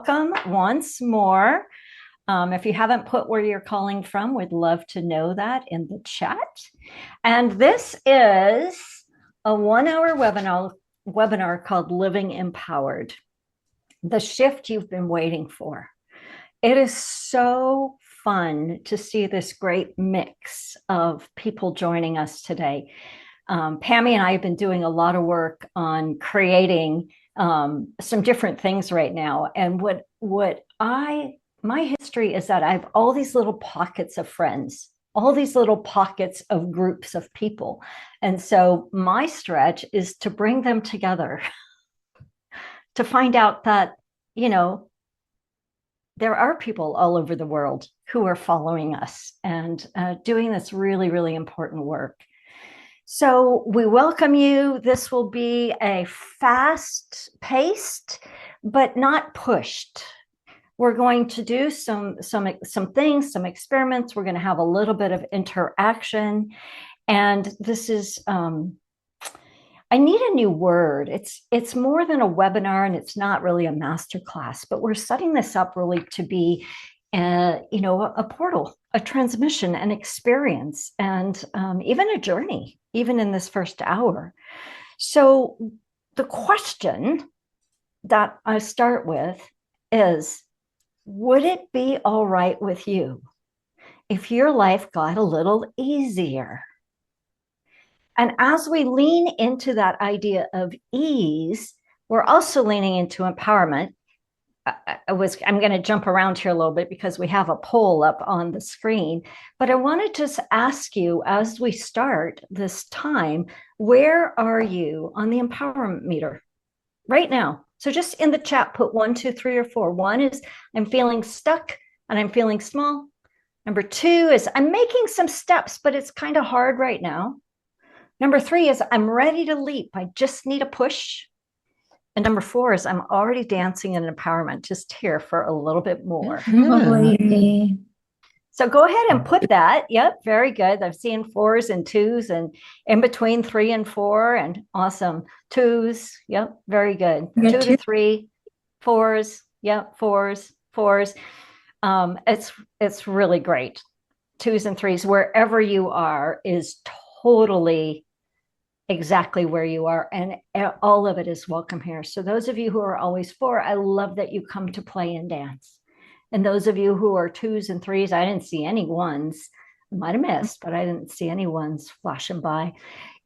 Welcome once more. If you haven't put where you're calling from, we'd love to know that in the chat. And this is a 1 hour webinar called Living Empowered, the shift you've been waiting for. It is so fun to see this great mix of people joining us today. Pammy and I have been doing a lot of work on creating some different things right now. And my history is that I have all these little pockets of friends, all these little pockets of groups of people. And so my stretch is to bring them together to find out that, there are people all over the world who are following us and doing this really, really important work. So we welcome you. This will be a fast-paced, but not pushed. We're going to do some things, some experiments. We're going to have a little bit of interaction. And this is, I need a new word. It's more than a webinar, and it's not really a masterclass, but we're setting this up really to be a portal, a transmission, an experience, and even a journey, even in this first hour. So the question that I start with is, would it be all right with you if your life got a little easier? And as we lean into that idea of ease, we're also leaning into empowerment. I'm going to jump around here a little bit because we have a poll up on the screen, but I wanted to ask you as we start this time, where are you on the empowerment meter right now? So just in the chat, put 1, 2, 3, or 4. 1 is I'm feeling stuck and I'm feeling small. Number 2 is I'm making some steps, but it's kind of hard right now. Number 3 is I'm ready to leap. I just need a push. And number 4 is I'm already dancing in empowerment, just here for a little bit more. Lovely. So go ahead and put that. Yep, very good. I've seen 4s and 2s and in between 3 and 4, and awesome. 2s. Yep, very good. 2 to 3, 4s. Yep, 4s, 4s. It's really great. 2s and 3s, wherever you are, is totally exactly where you are, and all of it is welcome here. So those of you who are always 4, I love that you come to play and dance. And those of you who are 2s and 3s, I didn't see any 1s. I might have missed, but I didn't see any 1s flashing by.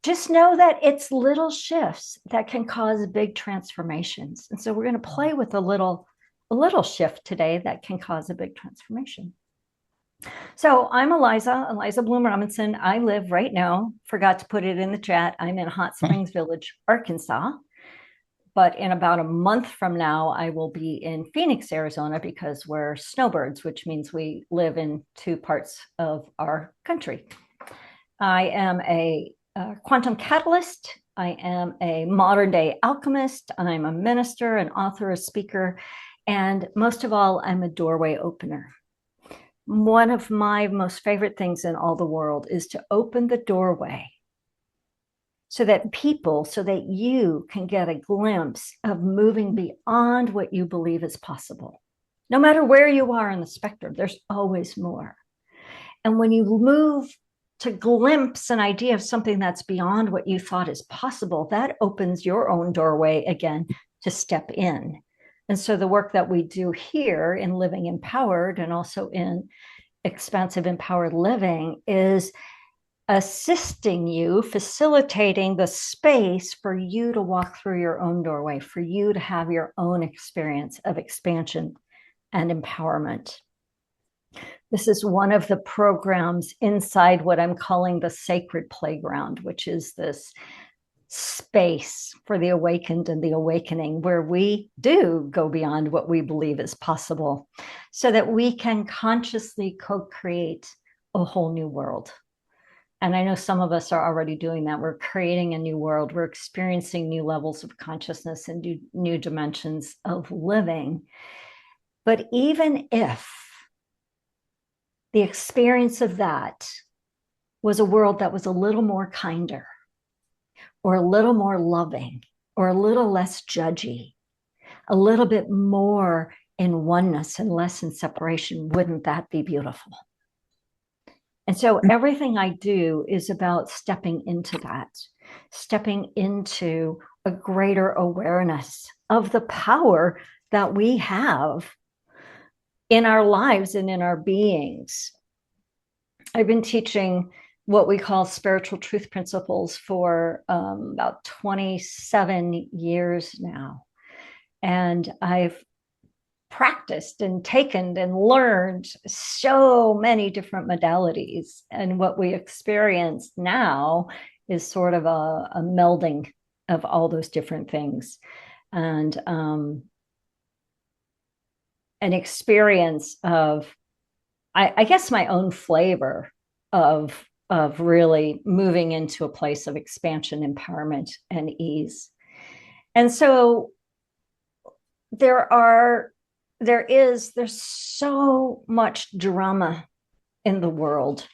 Just know that it's little shifts that can cause big transformations. And so we're going to play with a little shift today that can cause a big transformation. So I'm Eliza Bloom Robinson. I live right now, forgot to put it in the chat, I'm in Hot Springs Village, Arkansas. But in about a month from now, I will be in Phoenix, Arizona, because we're snowbirds, which means we live in 2 parts of our country. I am a quantum catalyst. I am a modern day alchemist. I'm a minister, an author, a speaker, and most of all, I'm a doorway opener. One of my most favorite things in all the world is to open the doorway so that you can get a glimpse of moving beyond what you believe is possible. No matter where you are in the spectrum, there's always more. And when you move to glimpse an idea of something that's beyond what you thought is possible, that opens your own doorway again to step in. And so the work that we do here in Living Empowered and also in Expansive Empowered Living is assisting you, facilitating the space for you to walk through your own doorway, for you to have your own experience of expansion and empowerment. This is one of the programs inside what I'm calling the sacred playground, which is this space for the awakened and the awakening, where we do go beyond what we believe is possible so that we can consciously co-create a whole new world. And I know some of us are already doing that. We're creating a new world. We're experiencing new levels of consciousness and new dimensions of living. But even if the experience of that was a world that was a little more kinder, or a little more loving, or a little less judgy, a little bit more in oneness and less in separation. Wouldn't that be beautiful? And so everything I do is about stepping into that, stepping into a greater awareness of the power that we have in our lives and in our beings. I've been teaching what we call spiritual truth principles for about 27 years now. And I've practiced and taken and learned so many different modalities. And what we experience now is sort of a melding of all those different things. And an experience of, I guess, my own flavor of really moving into a place of expansion, empowerment, and ease. And so there's so much drama in the world.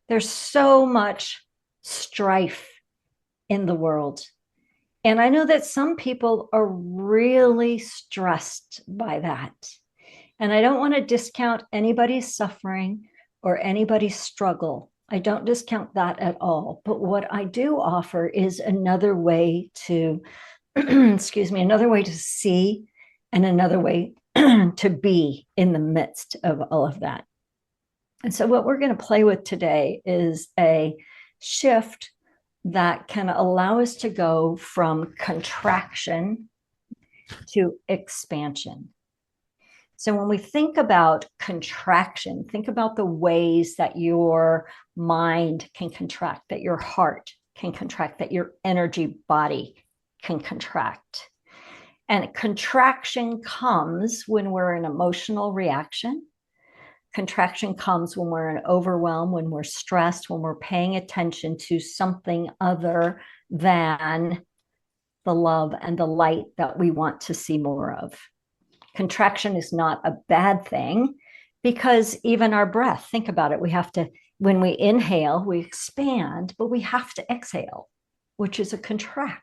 There's so much strife in the world. And I know that some people are really stressed by that. And I don't want to discount anybody's suffering or anybody's struggle. I don't discount that at all. But what I do offer is another way to, another way to see and another way to be in the midst of all of that. And so what we're going to play with today is a shift that can allow us to go from contraction to expansion. So when we think about contraction, think about the ways that your mind can contract, that your heart can contract, that your energy body can contract. And contraction comes when we're in emotional reaction. Contraction comes when we're in overwhelm, when we're stressed, when we're paying attention to something other than the love and the light that we want to see more of. Contraction is not a bad thing, because even our breath, think about it, we have to, when we inhale, we expand, but we have to exhale, which is a contract.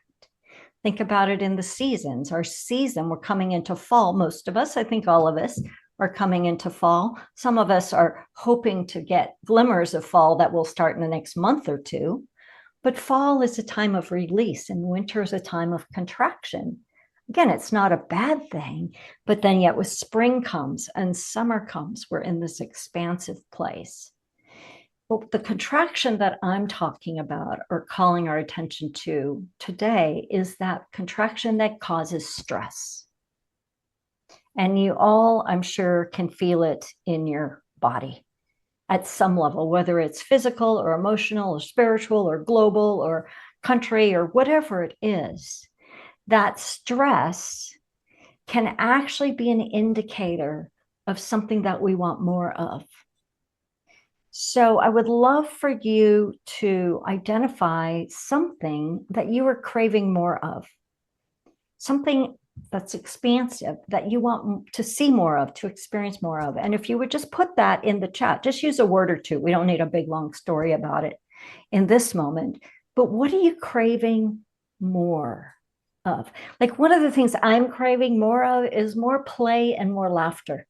Think about it in the seasons. Our season, we're coming into fall. Most of us, I think all of us, are coming into fall. Some of us are hoping to get glimmers of fall that will start in the next month or two. But fall is a time of release, and winter is a time of contraction. Again, it's not a bad thing, but then yet with spring comes and summer comes, we're in this expansive place. Well, the contraction that I'm talking about or calling our attention to today is that contraction that causes stress. And you all, I'm sure, can feel it in your body at some level, whether it's physical or emotional or spiritual or global or country or whatever it is. That stress can actually be an indicator of something that we want more of. So I would love for you to identify something that you are craving more of, something that's expansive, that you want to see more of, to experience more of. And if you would just put that in the chat, just use a word or two. We don't need a big, long story about it in this moment. But what are you craving more of? Like, one of the things I'm craving more of is more play and more laughter.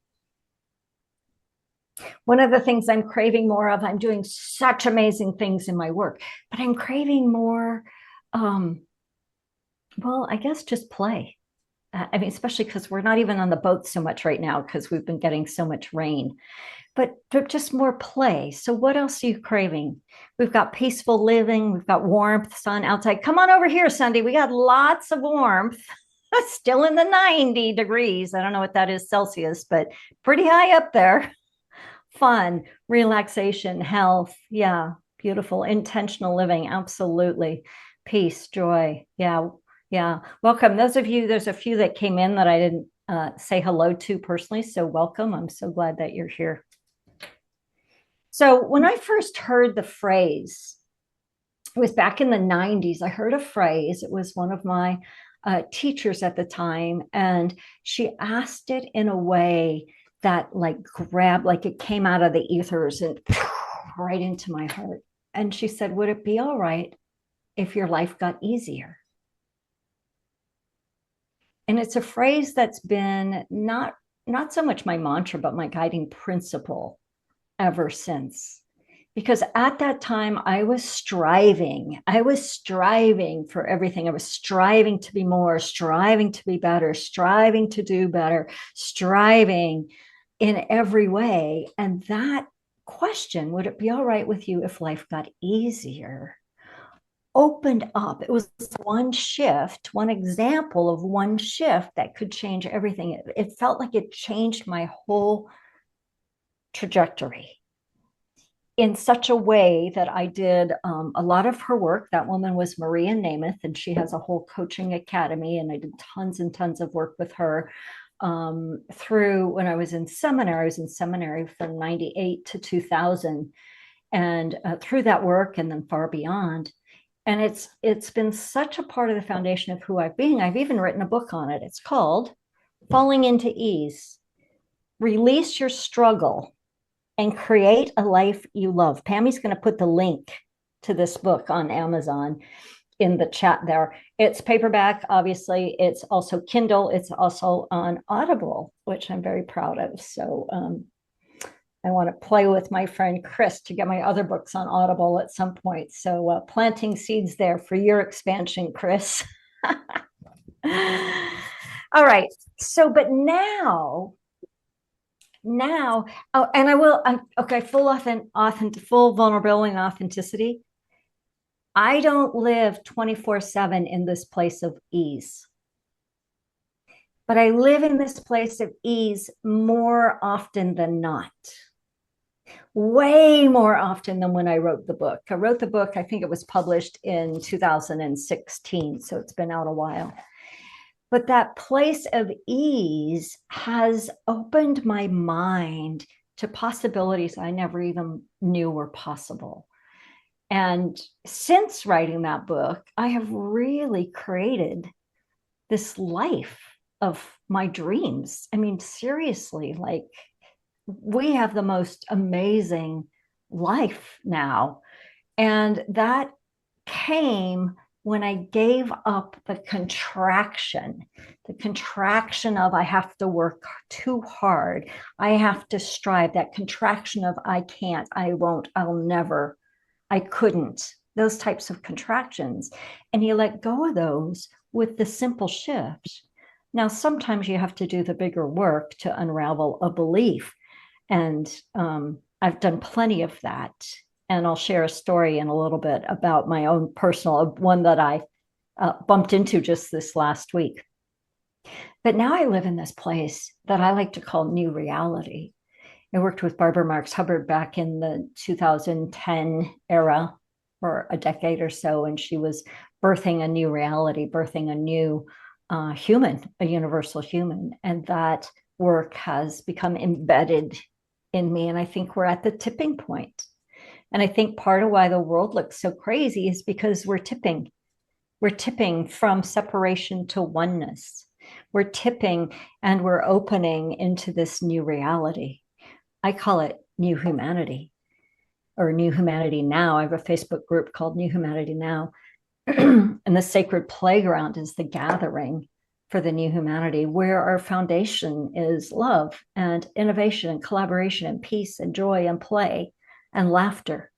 One of the things I'm craving more of, I'm doing such amazing things in my work, but I'm craving more, well, I guess just play. I mean, especially because we're not even on the boat so much right now because we've been getting so much rain, but just more play. So what else are you craving? We've got peaceful living. We've got warmth, sun outside. Come on over here, Sunday. We got lots of warmth. Still in the 90 degrees. I don't know what that is Celsius, but pretty high up there. Fun, relaxation, health. Yeah, beautiful, intentional living. Absolutely. Peace, joy. Yeah. Yeah. Welcome. There's a few that came in that I didn't say hello to personally. So welcome. I'm so glad that you're here. So when I first heard the phrase, it was back in the 90s. I heard a phrase. It was one of my teachers at the time. And she asked it in a way that like grabbed, like it came out of the ethers and right into my heart. And she said, would it be all right if your life got easier? And it's a phrase that's been not not so much my mantra, but my guiding principle ever since. Because at that time, I was striving. I was striving for everything. I was striving to be more, striving to be better, striving to do better, striving in every way. And that question, would it be all right with you if life got easier, opened up. It was one shift, one example of one shift that could change everything. It felt like it changed my whole trajectory in such a way that I did a lot of her work. That woman was Maria Namath, and she has a whole coaching academy, and I did tons and tons of work with her through when I was in seminary. I was in seminary from 98 to 2000, and through that work and then far beyond. And it's been such a part of the foundation of who I've been. I've even written a book on it. It's called Falling into Ease. Release your struggle and create a life you love. Pammy's going to put the link to this book on Amazon in the chat there. It's paperback, obviously. It's also Kindle. It's also on Audible, which I'm very proud of. So I want to play with my friend Chris to get my other books on Audible at some point. So planting seeds there for your expansion, Chris. All right. So, but now, oh, and I will, okay, full vulnerability and authenticity. I don't live 24/7 in this place of ease, but I live in this place of ease more often than not. Way more often than when I wrote the book. I wrote the book, I think it was published in 2016, so it's been out a while. But that place of ease has opened my mind to possibilities I never even knew were possible. And since writing that book, I have really created this life of my dreams. I mean, seriously, like, we have the most amazing life now. And that came when I gave up the contraction of I have to work too hard. I have to strive, that contraction of I can't, I won't, I'll never, I couldn't, those types of contractions. And you let go of those with the simple shift. Now, sometimes you have to do the bigger work to unravel a belief. And I've done plenty of that. And I'll share a story in a little bit about my own personal one that I bumped into just this last week. But now I live in this place that I like to call new reality. I worked with Barbara Marx Hubbard back in the 2010 era for a decade or so, and she was birthing a new reality, birthing a new human, a universal human. And that work has become embedded in me. And I think we're at the tipping point. And I think part of why the world looks so crazy is because we're tipping. We're tipping from separation to oneness. We're tipping and we're opening into this new reality. I call it New Humanity or New Humanity Now. I have a Facebook group called New Humanity Now. And the sacred playground is the gathering for the new humanity, where our foundation is love and innovation and collaboration and peace and joy and play and laughter,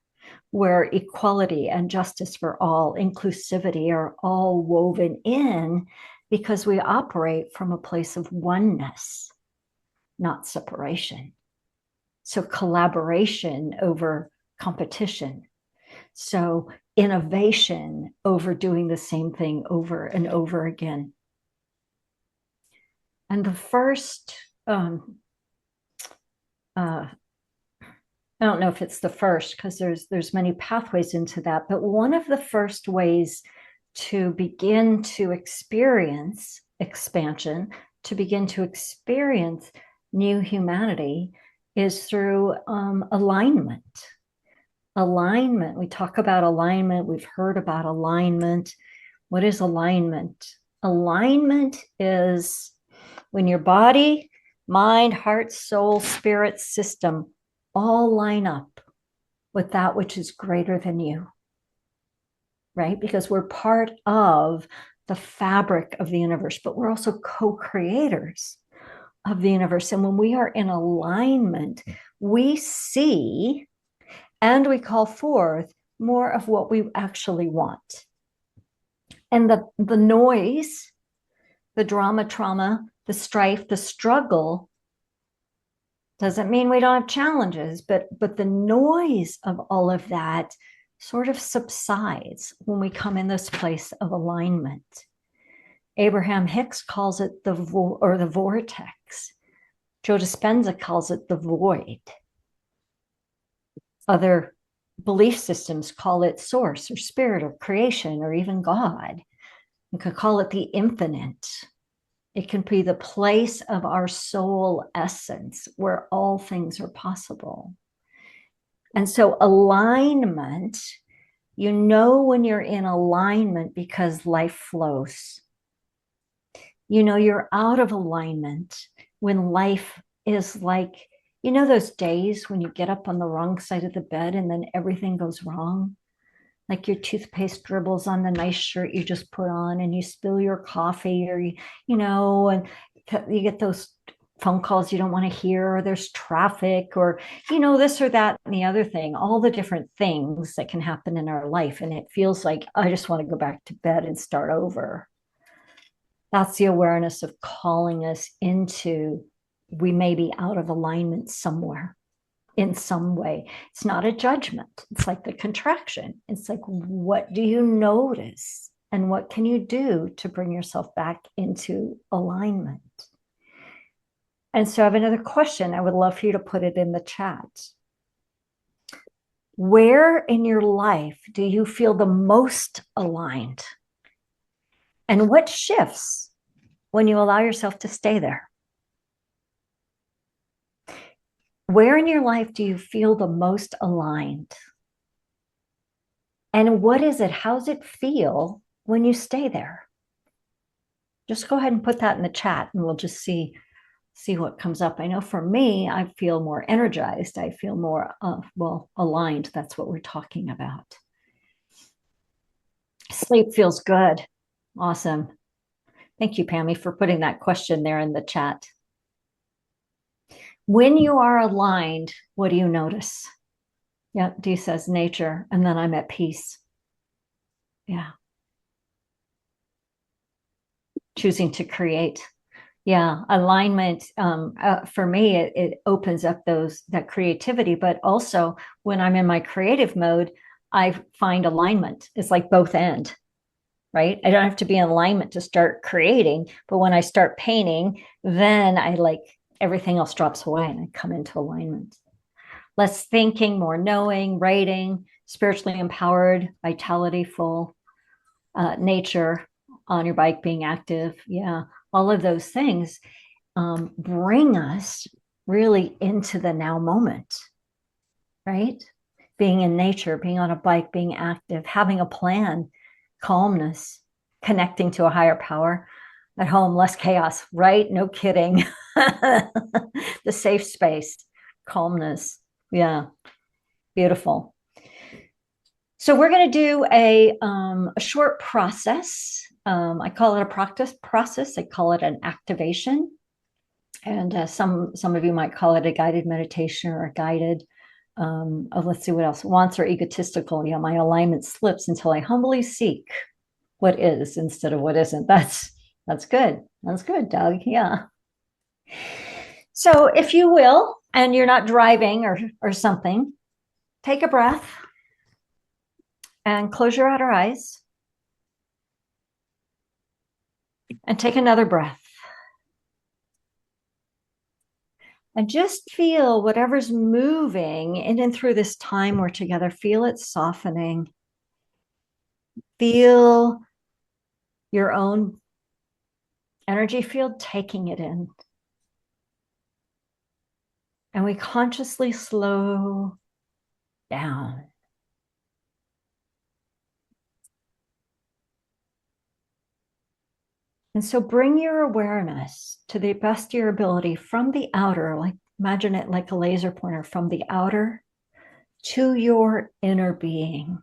where equality and justice for all, inclusivity are all woven in, because we operate from a place of oneness, not separation. So collaboration over competition. So innovation over doing the same thing over and over again. And the first, I don't know if it's the first, because there's many pathways into that, but one of the first ways to begin to experience expansion, to begin to experience new humanity, is through alignment. Alignment. We talk about alignment. We've heard about alignment. What is alignment? Alignment is when your body, mind, heart, soul, spirit, system all line up with that which is greater than you, right? Because we're part of the fabric of the universe, but we're also co-creators of the universe. And when we are in alignment, we see and we call forth more of what we actually want. And the noise, the drama, trauma, the strife, the struggle doesn't mean we don't have challenges, but the noise of all of that sort of subsides when we come in this place of alignment. Abraham Hicks calls it the vortex. Joe Dispenza calls it the void. Other belief systems call it source or spirit or creation or even God. You could call it the infinite. It can be the place of our soul essence where all things are possible. And so alignment, you know when you're in alignment because life flows. You know you're out of alignment when life is like, you know those days when you get up on the wrong side of the bed and then everything goes wrong? Like your toothpaste dribbles on the nice shirt you just put on and you spill your coffee or, and you get those phone calls you don't want to hear, or there's traffic or, this or that and the other thing, all the different things that can happen in our life. And it feels like, I just want to go back to bed and start over. That's the awareness of calling us into, we may be out of alignment somewhere in some way. It's not a judgment. It's like the contraction. It's like, what do you notice? And what can you do to bring yourself back into alignment? And so I have another question. I would love for you to put it in the chat. Where in your life do you feel the most aligned? And what shifts when you allow yourself to stay there? Where in your life do you feel the most aligned? And what is it? How's it feel when you stay there? Just go ahead and put that in the chat and we'll just see what comes up. I know for me, I feel more energized. I feel more, aligned. That's what we're talking about. Sleep feels good. Awesome. Thank you, Pammy, for putting that question there in the chat. When you are aligned, what do you notice? Yeah, Dee says nature, and then I'm at peace. Yeah. Choosing to create. Yeah, alignment, for me, it opens up that creativity, but also when I'm in my creative mode, I find alignment. It's like both end, right? I don't have to be in alignment to start creating, but when I start painting, then everything else drops away and I come into alignment. Less thinking, more knowing, writing, spiritually empowered, vitality full, nature, on your bike, being active. Yeah, all of those things bring us really into the now moment, right? Being in nature, being on a bike, being active, having a plan, calmness, connecting to a higher power. At home, less chaos, right? No kidding. The safe space, calmness. Yeah, beautiful. So we're going to do a short process. I call it a practice process. I call it an activation. And some of you might call it a guided meditation or a guided, let's see what else. Wants or egotistical. Yeah, my alignment slips until I humbly seek what is instead of what isn't. That's good. That's good, Doug. Yeah. So if you will, and you're not driving or something, take a breath and close your outer eyes and take another breath. And just feel whatever's moving in and through this time we're together. Feel it softening. Feel your own energy field taking it in. And we consciously slow down. And so bring your awareness to the best of your ability from the outer, like imagine it like a laser pointer, from the outer to your inner being.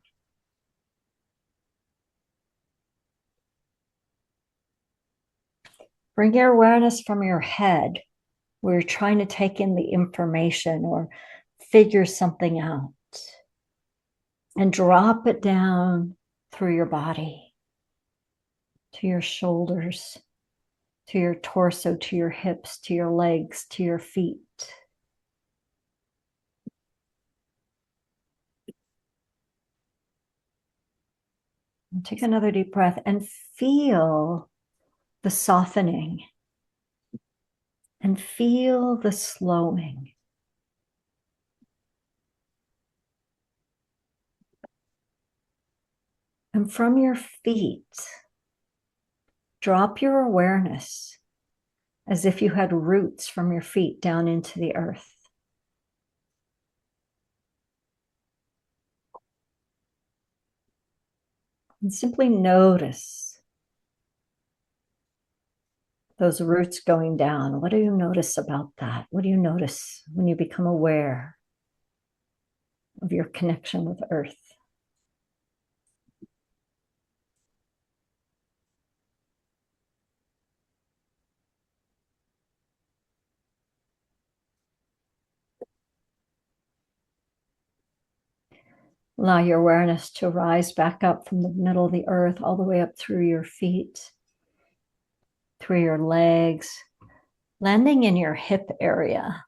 Bring your awareness from your head where you're trying to take in the information or figure something out, and drop it down through your body, to your shoulders, to your torso, to your hips, to your legs, to your feet. And take another deep breath and feel the softening and feel the slowing. And from your feet, drop your awareness as if you had roots from your feet down into the earth. And simply notice those roots going down. What do you notice about that? What do you notice when you become aware of your connection with earth? Allow your awareness to rise back up from the middle of the earth, all the way up through your feet, through your legs, landing in your hip area.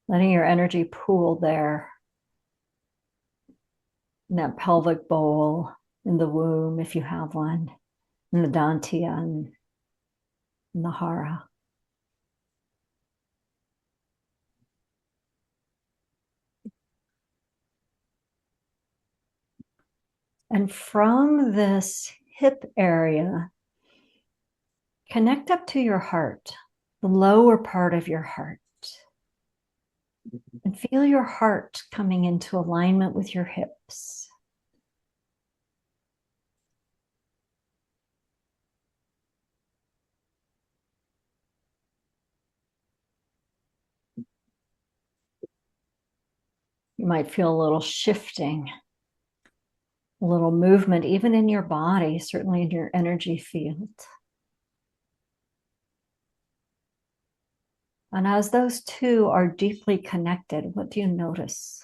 Letting your energy pool there, in that pelvic bowl, in the womb, if you have one, in the dantiya and in the hara. And from this hip area, connect up to your heart, the lower part of your heart. And feel your heart coming into alignment with your hips. You might feel a little shifting, a little movement, even in your body, certainly in your energy field. And as those two are deeply connected, what do you notice?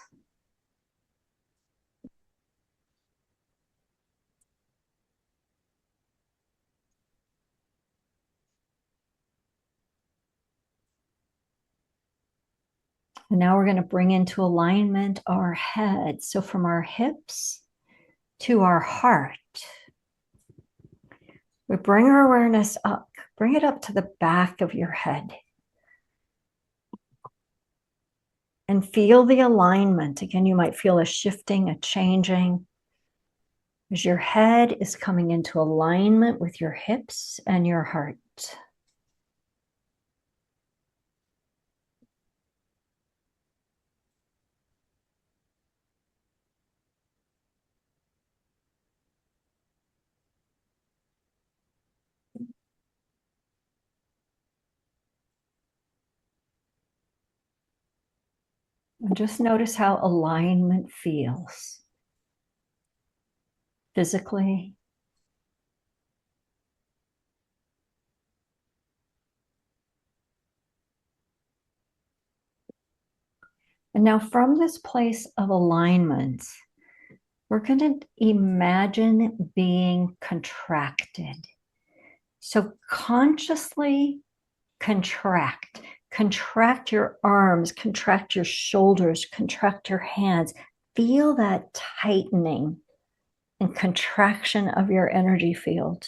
And now we're going to bring into alignment our head. So from our hips to our heart, we bring our awareness up, bring it up to the back of your head. And feel the alignment. Again, you might feel a shifting, a changing, as your head is coming into alignment with your hips and your heart. And just notice how alignment feels physically. And now from this place of alignment, we're going to imagine being contracted. So consciously contract. Contract your arms, contract your shoulders, contract your hands. Feel that tightening and contraction of your energy field.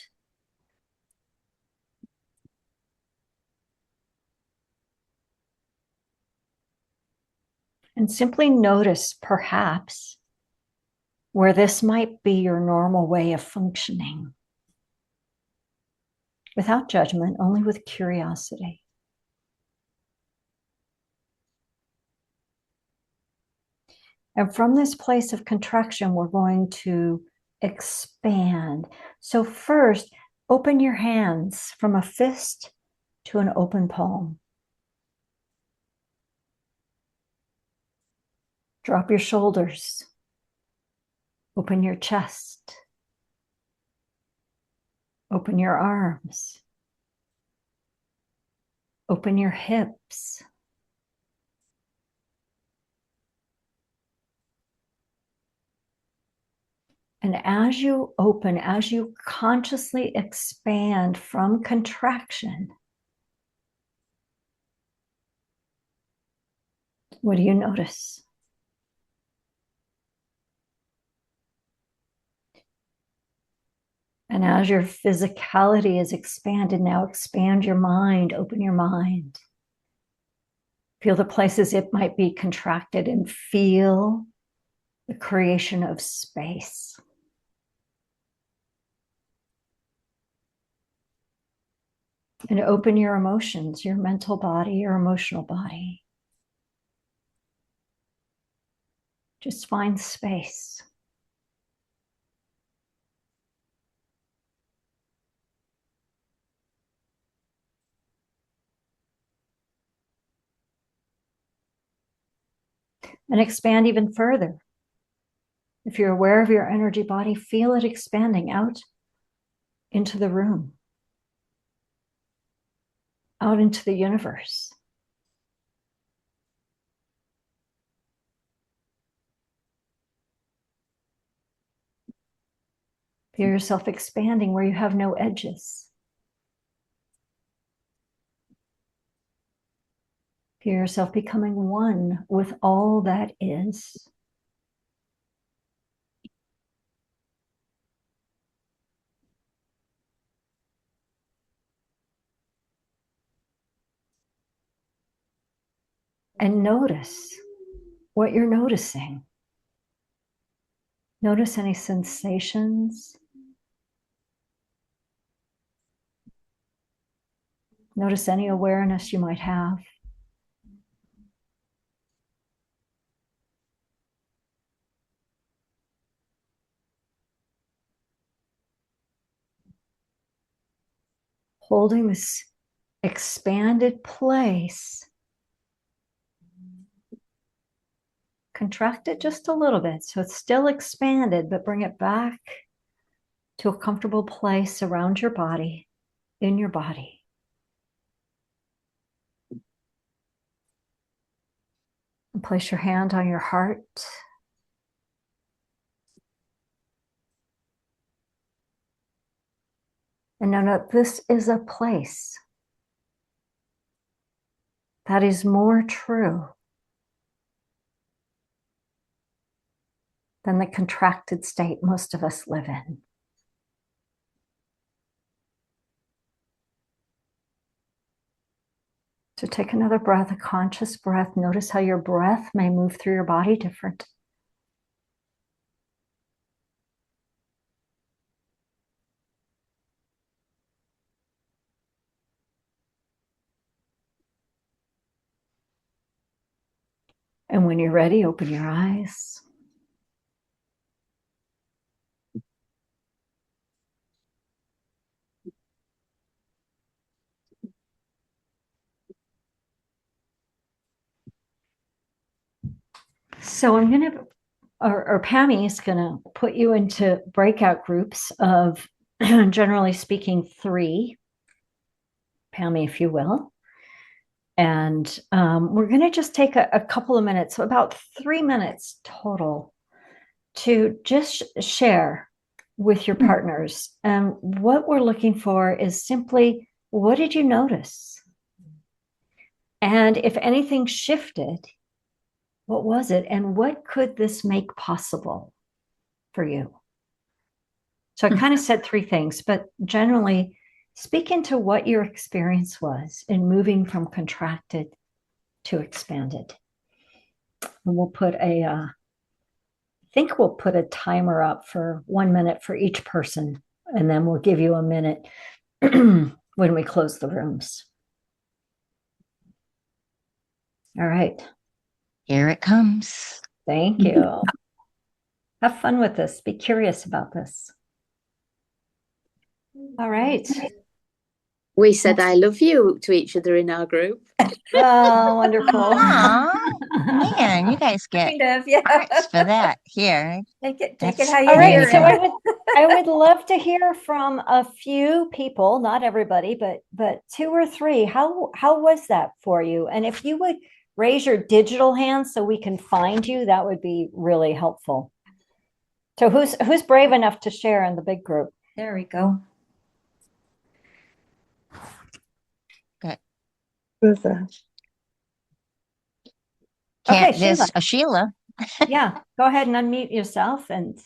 And simply notice, perhaps, where this might be your normal way of functioning. Without judgment, only with curiosity. And from this place of contraction, we're going to expand. So first, open your hands from a fist to an open palm. Drop your shoulders. Open your chest. Open your arms. Open your hips. And as you open, as you consciously expand from contraction, what do you notice? And as your physicality is expanded, now expand your mind, open your mind. Feel the places it might be contracted and feel the creation of space. And open your emotions, your mental body, your emotional body. Just find space. And expand even further. If you're aware of your energy body, feel it expanding out into the room, out into the universe. Feel yourself expanding where you have no edges. Feel yourself becoming one with all that is. And notice what you're noticing. Notice any sensations. Notice any awareness you might have. Holding this expanded place. Contract it just a little bit so it's still expanded, but bring it back to a comfortable place around your body, in your body. And place your hand on your heart. And know that this is a place that is more true than the contracted state most of us live in. So take another breath, a conscious breath. Notice how your breath may move through your body different. And when you're ready, open your eyes. So I'm going to, or Pammy is going to put you into breakout groups of, generally speaking, 3. Pammy, if you will. And we're going to just take a couple of minutes, so about 3 minutes total, to just share with your partners. And what we're looking for is simply, what did you notice? And if anything shifted, what was it? And what could this make possible for you? So I kind of said 3 things, but generally speak into what your experience was in moving from contracted to expanded. And we'll put I think we'll put a timer up for 1 minute for each person, and then we'll give you a minute when we close the rooms. All right. Here it comes. Thank you. Have fun with this. Be curious about this. All right. We said I love you to each other in our group. Oh, wonderful. Aw, man, you guys get Kind of, yeah. hearts for that. Here, Take it That's how you All right, hear so it. I would love to hear from a few people, not everybody, but two or three. How was that for you? And if you would raise your digital hand so we can find you, that would be really helpful. So who's brave enough to share in the big group? There we go. good. Okay, Can't this Sheila. Sheila? Yeah, go ahead and unmute yourself. And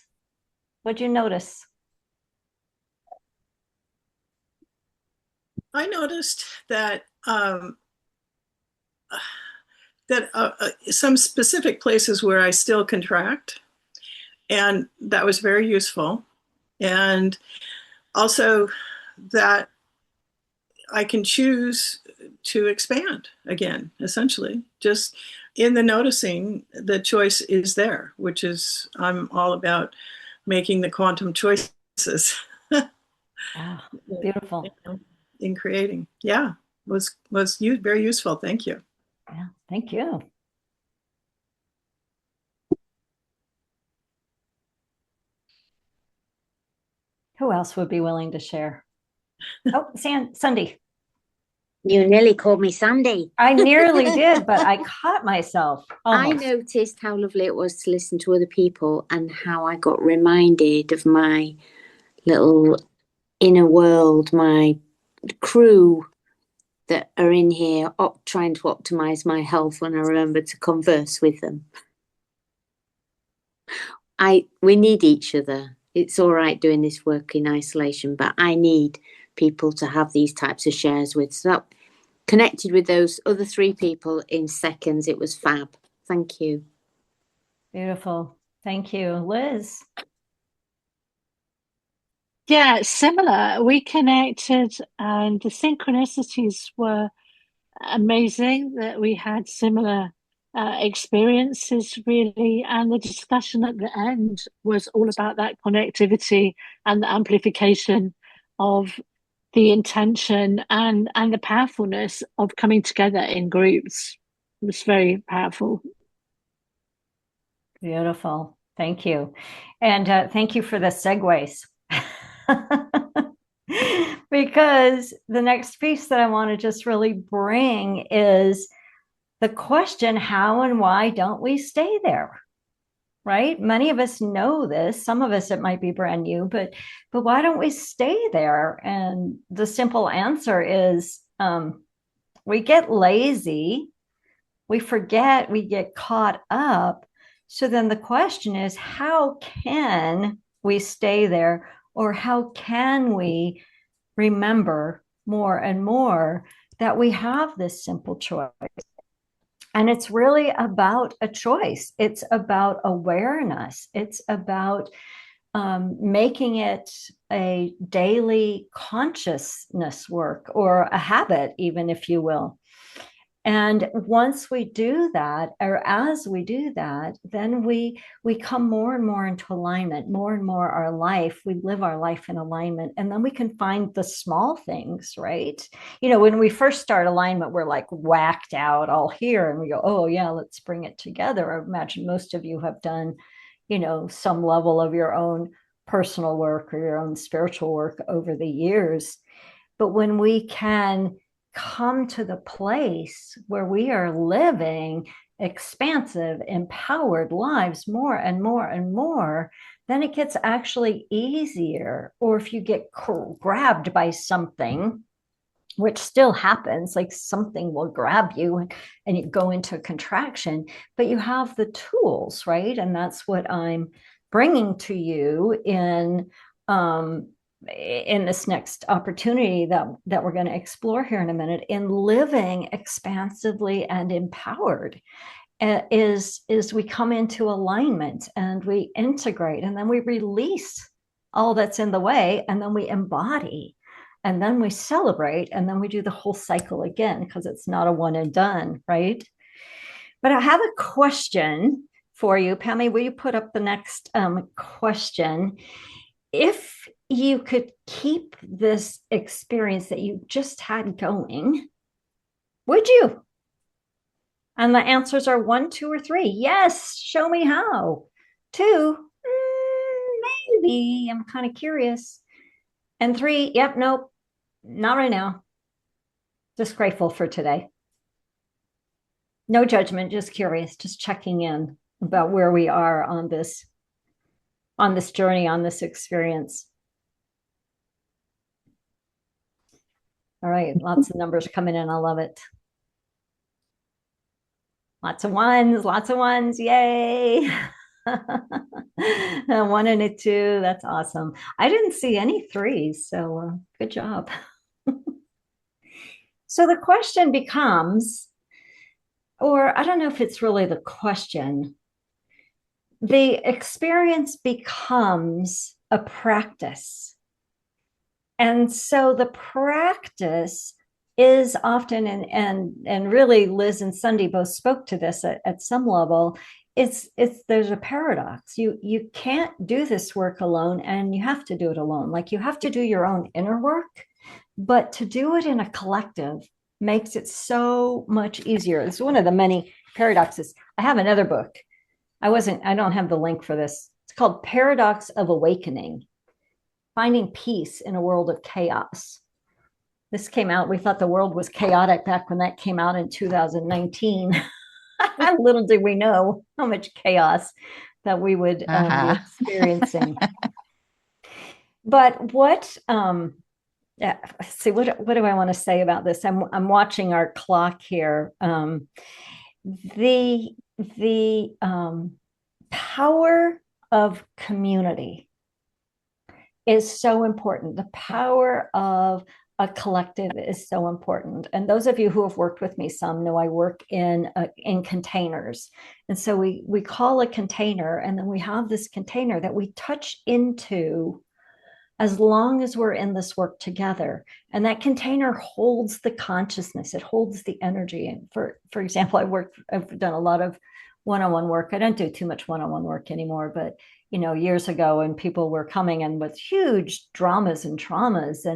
what'd you notice? I noticed that some specific places where I still contract, and that was very useful. And also that I can choose to expand again, essentially. Just in the noticing, the choice is there, which is, I'm all about making the quantum choices. Ah, beautiful. In creating. Yeah, was very useful. Thank you. Yeah, thank you. Who else would be willing to share? Oh, Sandy. You nearly called me Sandy. I nearly did, but I caught myself. Almost. I noticed how lovely it was to listen to other people and how I got reminded of my little inner world, my crew that are in here trying to optimize my health when I remember to converse with them. We need each other. It's all right doing this work in isolation, but I need people to have these types of shares with. So that connected with those other three people in seconds. It was fab. Thank you. Beautiful. Thank you. Liz. Yeah, similar. We connected and the synchronicities were amazing, that we had similar experiences really. And the discussion at the end was all about that connectivity and the amplification of the intention and the powerfulness of coming together in groups. It was very powerful. Beautiful. Thank you. And thank you for the segues. Because the next piece that I want to just really bring is the question, how and why don't we stay there? Right? Many of us know this. Some of us, it might be brand new, but why don't we stay there? And the simple answer is we get lazy, we forget, we get caught up. So then the question is, how can we stay there? Or how can we remember more and more that we have this simple choice? And it's really about a choice. It's about awareness. It's about making it a daily consciousness work, or a habit, even, if you will. And once we do that, or as we do that, then we come more and more into alignment, more and more our life, we live our life in alignment. And then we can find the small things, right? You know, when we first start alignment, we're like whacked out all here and we go, oh yeah, let's bring it together. I imagine most of you have done, you know, some level of your own personal work or your own spiritual work over the years. But when we can come to the place where we are living expansive, empowered lives more and more and more, then it gets actually easier. Or if you get grabbed by something, which still happens, like something will grab you and you go into contraction, but you have the tools, right? And that's what I'm bringing to you in this next opportunity that we're going to explore here in a minute, in living expansively and empowered, is we come into alignment and we integrate, and then we release all that's in the way, and then we embody, and then we celebrate, and then we do the whole cycle again, because it's not a one and done, right? But I have a question for you, Pammy. Will you put up the next question? If you could keep this experience that you just had going, would you? And the answers are 1, 2, or 3. Yes, show me how. 2, maybe. I'm kind of curious. And 3, yep, nope, not right now. Just grateful for today. No judgment, just curious, just checking in about where we are on this journey, on this experience. All right, lots of numbers coming in. I love it. Lots of ones, yay. A 1 and a 2, that's awesome. I didn't see any 3s, so good job. So the question becomes, or I don't know if it's really the question, the experience becomes a practice. And so the practice is often, and really Liz and Sunday both spoke to this at some level, there's a paradox. You can't do this work alone, and you have to do it alone. Like, you have to do your own inner work, but to do it in a collective makes it so much easier. It's one of the many paradoxes. I have another book. I don't have the link for this. It's called Paradox of Awakening: Finding Peace in a World of Chaos. This came out, we thought the world was chaotic back when that came out in 2019. Little did we know how much chaos that we would be experiencing. But what see, what do I want to say about this? I'm watching our clock here. The power of community is so important. The power of a collective is so important. And those of you who have worked with me some know I work in containers. And so we call a container, and then we have this container that we touch into as long as we're in this work together. And that container holds the consciousness, it holds the energy. And for example, I've done a lot of one-on-one work. I don't do too much one-on-one work anymore, but years ago, when people were coming in with huge dramas and traumas,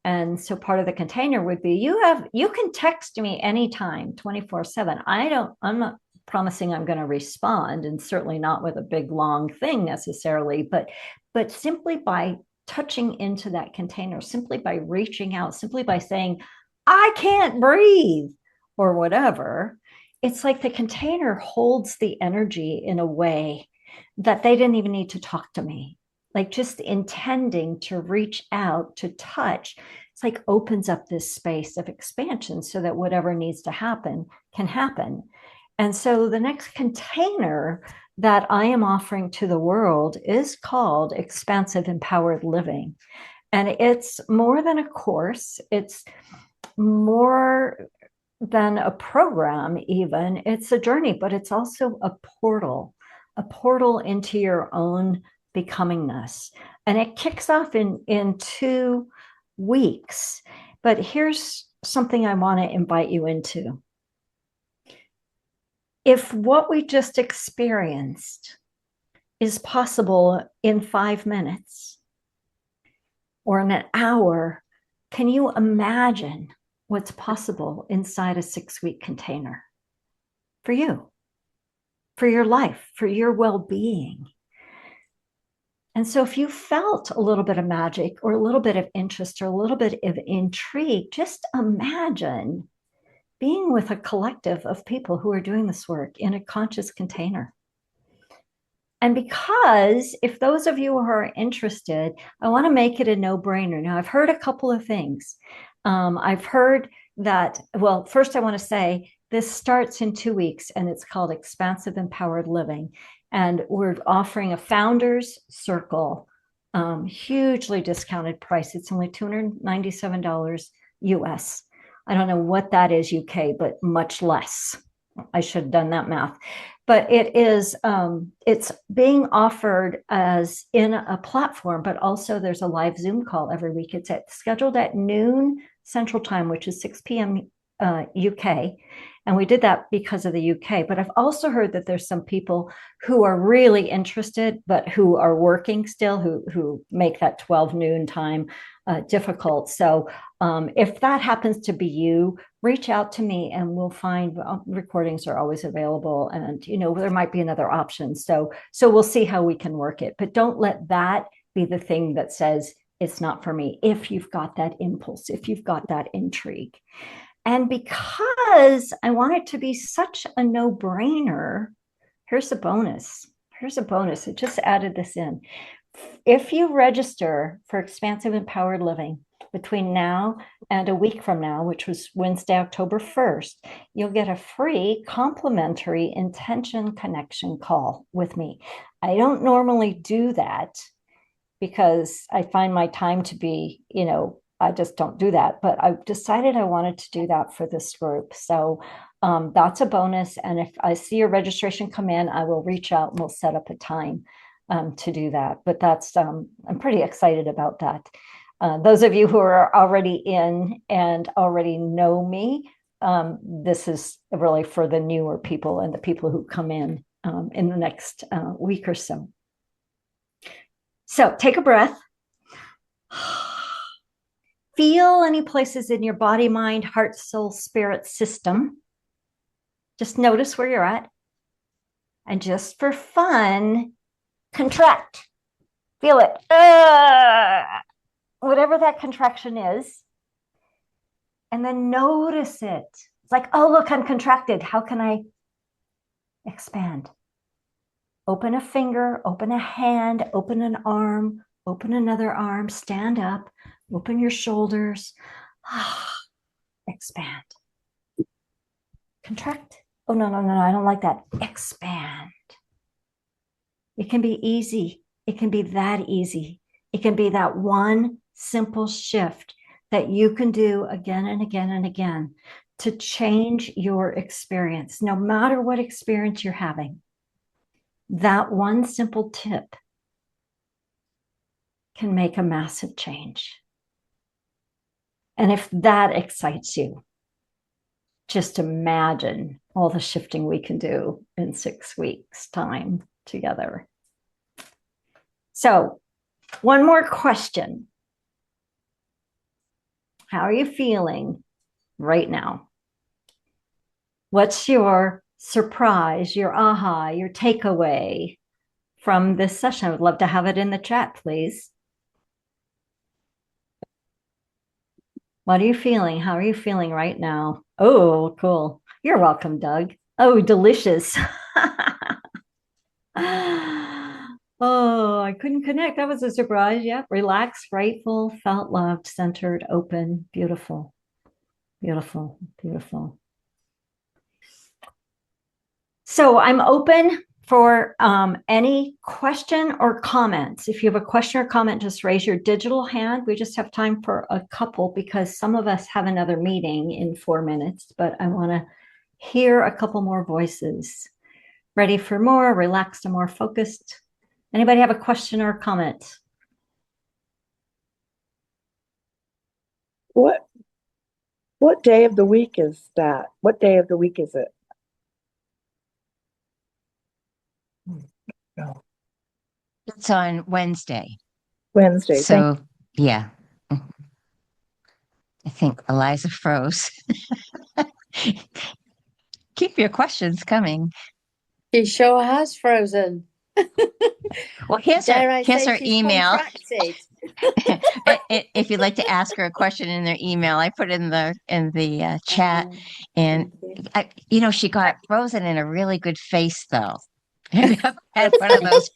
and so part of the container would be, you can text me anytime, 24/7. I'm not promising I'm going to respond, and certainly not with a big long thing necessarily, but simply by touching into that container, simply by reaching out, simply by saying, I can't breathe, or whatever, it's like the container holds the energy in a way that they didn't even need to talk to me. Like, just intending to reach out, to touch, it's like opens up this space of expansion so that whatever needs to happen can happen. And so the next container that I am offering to the world is called Expansive Empowered Living. And it's more than a course. It's more than a program even. It's a journey, but it's also a portal into your own becomingness. And it kicks off in 2 weeks. But here's something I want to invite you into. If what we just experienced is possible in 5 minutes or in an hour, can you imagine what's possible inside a 6-week container for you, for your life, for your well-being? And so if you felt a little bit of magic, or a little bit of interest, or a little bit of intrigue, just imagine being with a collective of people who are doing this work in a conscious container. And because, if those of you who are interested, I want to make it a no-brainer. Now, I've heard a couple of things. I've heard that, well, first I want to say this starts in 2 weeks, and it's called Expansive Empowered Living. And we're offering a founder's circle, hugely discounted price. It's only $297 US. I don't know what that is UK, but much less. I should have done that math. But it is, it's being offered as in a platform, but also there's a live Zoom call every week. It's scheduled at noon Central Time, which is 6 p.m. UK. And we did that because of the UK. But I've also heard that there's some people who are really interested, but who are working still, who make that 12 noon time difficult. So if that happens to be you, reach out to me and we'll find recordings are always available. And, you know, there might be another option. So we'll see how we can work it. But don't let that be the thing that says it's not for me. If you've got that impulse, if you've got that intrigue. And because I want it to be such a no-brainer, here's a bonus. Here's a bonus. I just added this in. If you register for Expansive Empowered Living between now and a week from now, which was Wednesday, October 1st, you'll get a free complimentary intention connection call with me. I don't normally do that because I find my time to be, you know, I just don't do that. But I decided I wanted to do that for this group. So that's a bonus. And if I see your registration come in, I will reach out and we'll set up a time to do that. But that's, I'm pretty excited about that. Those of you who are already in and already know me, this is really for the newer people and the people who come in the next week or so. So take a breath. Feel any places in your body, mind, heart, soul, spirit system. Just notice where you're at. And just for fun, contract. Feel it. Whatever that contraction is. And then notice it. It's like, oh, look, I'm contracted. How can I expand? Open a finger, open a hand, open an arm, open another arm, stand up, open your shoulders, expand. Contract. Oh, no, I don't like that. Expand. It can be easy. It can be that easy. It can be that one simple shift that you can do again and again and again to change your experience, no matter what experience you're having. That one simple tip can make a massive change. And if that excites you, just imagine all the shifting we can do in 6 weeks' time together. So, one more question. How are you feeling right now? What's your surprise, your aha, your takeaway from this session? I would love to have it in the chat, please. What are you feeling? How are you feeling right now? Oh, cool. You're welcome, Doug. Oh, delicious. Oh, I couldn't connect. That was a surprise. Yep. Relaxed, grateful, felt loved, centered, open. Beautiful. Beautiful. Beautiful. So I'm open for any question or comments. If you have a question or comment, just raise your digital hand. We just have time for a couple because some of us have another meeting in 4 minutes, but I want to hear a couple more voices. Ready for more, relaxed and more focused? Anybody have a question or comment? What day of the week is that? What day of the week is it? No. It's on Wednesday. Wednesday. So, yeah. I think Eliza froze. Keep your questions coming. She sure has frozen. Well, here's her email. If you'd like to ask her a question in their email, I put in the chat, and she got frozen in a really good face though. Had one of those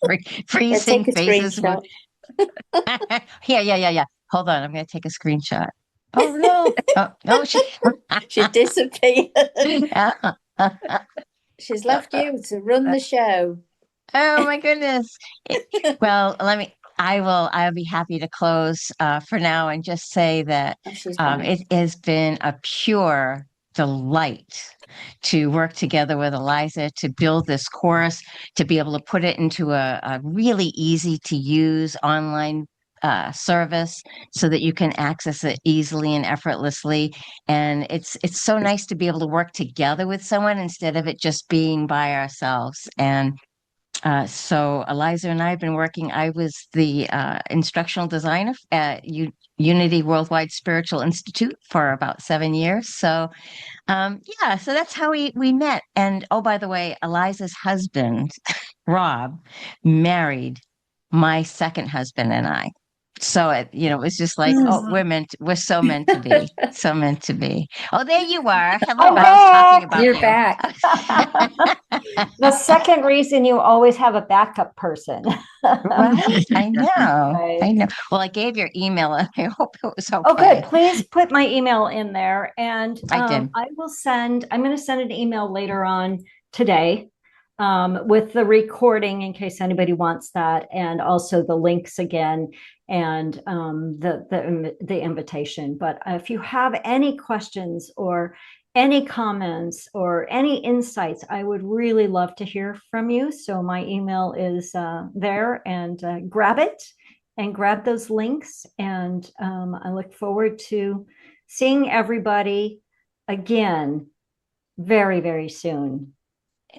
freezing faces. Yeah. Hold on, I'm going to take a screenshot. Oh no! No, she disappeared. She's left you to run the show. Oh my goodness. Well, I'll be happy to close for now and just say that it has been a pure delight to work together with Eliza to build this course, to be able to put it into a really easy to use online service so that you can access it easily and effortlessly. And it's so nice to be able to work together with someone instead of it just being by ourselves. And so Eliza and I have been working. I was the instructional designer at Unity Worldwide Spiritual Institute for about 7 years. So yeah, so that's how we met. And oh, by the way, Eliza's husband, Rob, married my second husband and I. So it was just like, oh, we're so meant to be, so meant to be. Oh, there you are. Hello, I'm I was talking back. about You're you. back. The second reason you always have a backup person. Right, I know, Right. I know. Well, I gave your email, and I hope it was okay. Oh, good. Please put my email in there. And I did. I'm going to send an email later on today with the recording in case anybody wants that, and also the links again, and the invitation. But if you have any questions or any comments or any insights, I would really love to hear from you. So my email is there, and grab it and grab those links. And I look forward to seeing everybody again very, very soon.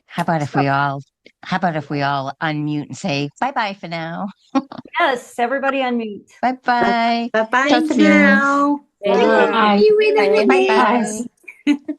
How about if we all unmute and say bye-bye for now? Yes, everybody unmute. Bye-bye. Bye bye Talk for soon. now. Bye. See you in a Bye-bye. minute.